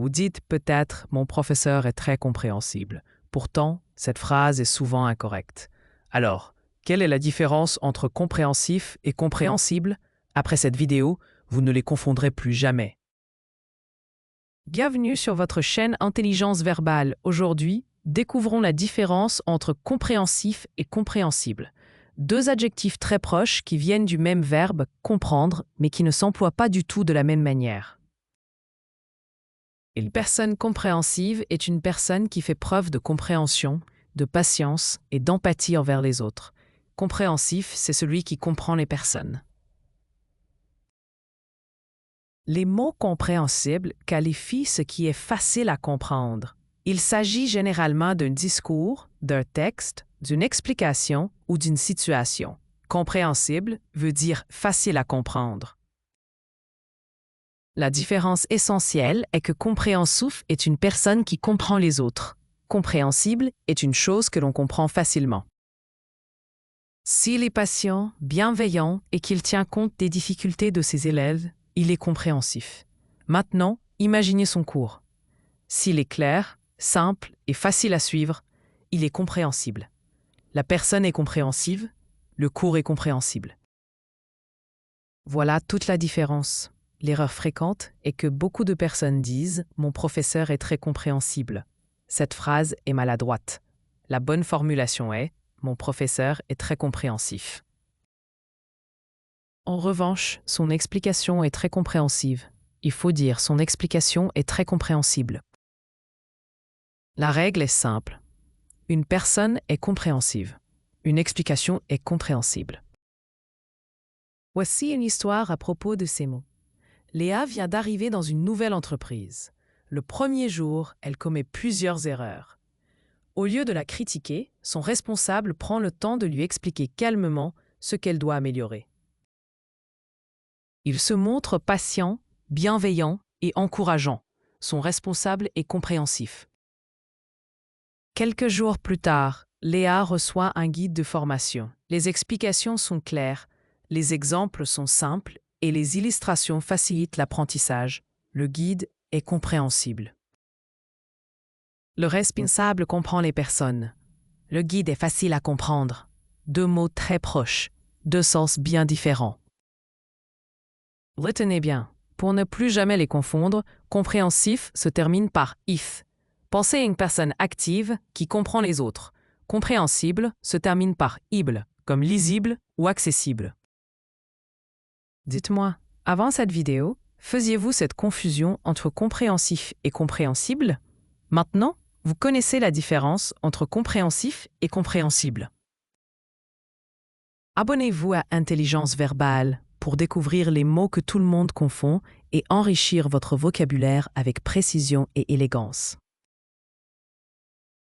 Vous dites peut-être « mon professeur est très compréhensible ». Pourtant, cette phrase est souvent incorrecte. Alors, quelle est la différence entre compréhensif et compréhensible? Après cette vidéo, vous ne les confondrez plus jamais. Bienvenue sur votre chaîne Intelligence Verbale. Aujourd'hui, découvrons la différence entre compréhensif et compréhensible. Deux adjectifs très proches qui viennent du même verbe « comprendre » mais qui ne s'emploient pas du tout de la même manière. Une personne compréhensive est une personne qui fait preuve de compréhension, de patience et d'empathie envers les autres. Compréhensif, c'est celui qui comprend les personnes. Les mots compréhensibles qualifient ce qui est facile à comprendre. Il s'agit généralement d'un discours, d'un texte, d'une explication ou d'une situation. Compréhensible veut dire facile à comprendre. La différence essentielle est que compréhensif est une personne qui comprend les autres. Compréhensible est une chose que l'on comprend facilement. S'il est patient, bienveillant et qu'il tient compte des difficultés de ses élèves, il est compréhensif. Maintenant, imaginez son cours. S'il est clair, simple et facile à suivre, il est compréhensible. La personne est compréhensive, le cours est compréhensible. Voilà toute la différence. L'erreur fréquente est que beaucoup de personnes disent « mon professeur est très compréhensible ». Cette phrase est maladroite. La bonne formulation est « mon professeur est très compréhensif ». En revanche, son explication est très compréhensive. Il faut dire son explication est très compréhensible. La règle est simple. Une personne est compréhensive. Une explication est compréhensible. Voici une histoire à propos de ces mots. Léa vient d'arriver dans une nouvelle entreprise. Le premier jour, elle commet plusieurs erreurs. Au lieu de la critiquer, son responsable prend le temps de lui expliquer calmement ce qu'elle doit améliorer. Il se montre patient, bienveillant et encourageant. Son responsable est compréhensif. Quelques jours plus tard, Léa reçoit un guide de formation. Les explications sont claires, les exemples sont simples et les illustrations facilitent l'apprentissage. Le guide est compréhensible. Le responsable comprend les personnes. Le guide est facile à comprendre. Deux mots très proches, deux sens bien différents. Retenez bien, pour ne plus jamais les confondre, compréhensif se termine par « if ». Pensez à une personne active qui comprend les autres. Compréhensible se termine par « ible », comme lisible ou accessible. Dites-moi, avant cette vidéo, faisiez-vous cette confusion entre compréhensif et compréhensible? Maintenant, vous connaissez la différence entre compréhensif et compréhensible. Abonnez-vous à Intelligence Verbale pour découvrir les mots que tout le monde confond et enrichir votre vocabulaire avec précision et élégance.